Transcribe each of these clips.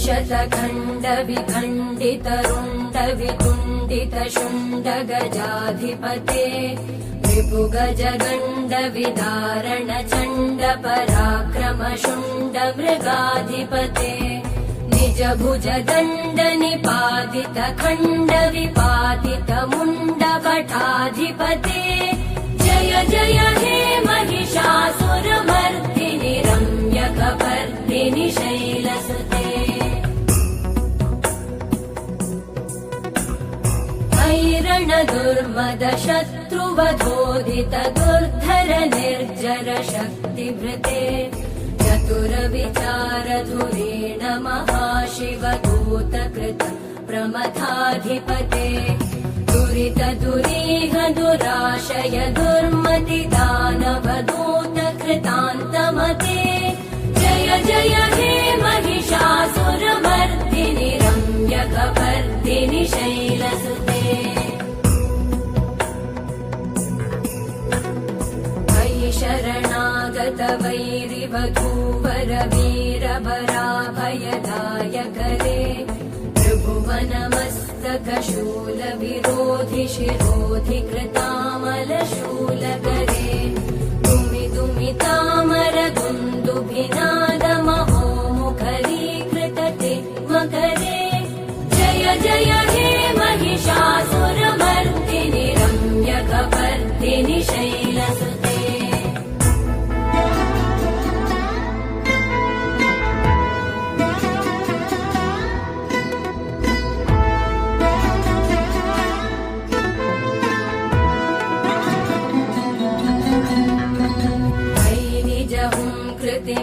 शतखण्ड विखण्डित रुण्ड वितुण्डित शुण्ड गजाधिपते रिपु गज गण्ड विदारण चण्ड पराक्रम शुण्ड मृगाधिपते निज भुज दण्ड निपातित खण्ड विपातित मुण्ड भटाधिपते जय जय हे महिषासुरमर्दिनि रम्यकपर्दिनि शैलसुते ऐरण दुर्मद शत्रुवधोदित दुर्धर निर्जर शक्तिभृते चतुर विचार धुरेण महाशिवदूत कृत प्रमथाधिपते दुरित दुरीह दुराशय दुर्मति दानवदूत कृतान्तमते जय जय हे महिषासुरमर्दिनि रम्यकपर्दिनि शैलसुते मयि शरणागत वैरिवधूवर वीरभराभयदायकरे त्रिभुवनमस्तक शूल विरोधि शिरोधि कृतामलशूलकरे दुमि दुमि तामर दुन्दुभिनाद महोमुखरीकृतते मकरे जय जय हे महिषासुरमर्दिनि रम्यकपर्दिनि शैलसुते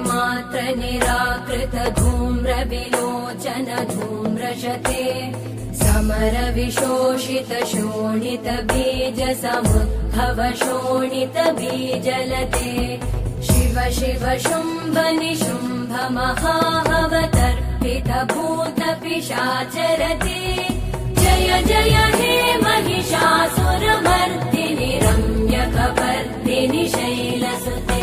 मात्र निराकृत धूम्र विलोचन धूम्रशते समर विशोषित शोणित बीज समुद्भव शोणित बीजलते शिव शिव शुम्भ निशुम्भ महाहवतर्पित भूत पिशाचरते जय जय हे महिषासुरमर्दिनि रम्यकपर्दिनि शैलसुते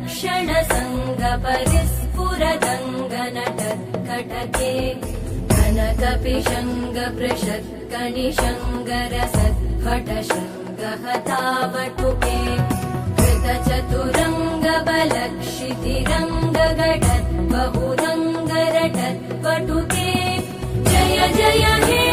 क्षण संग परिस्फुरदङ्गनटत्कटके कनकपिशङ्ग पृषत्कणिशङ्गर सद्भटशङ्गहतावटुके कृतचतुरङ्ग बलक्षितिरङ्ग गटत् बहुरङ्गरटत्पटुके जय जय हे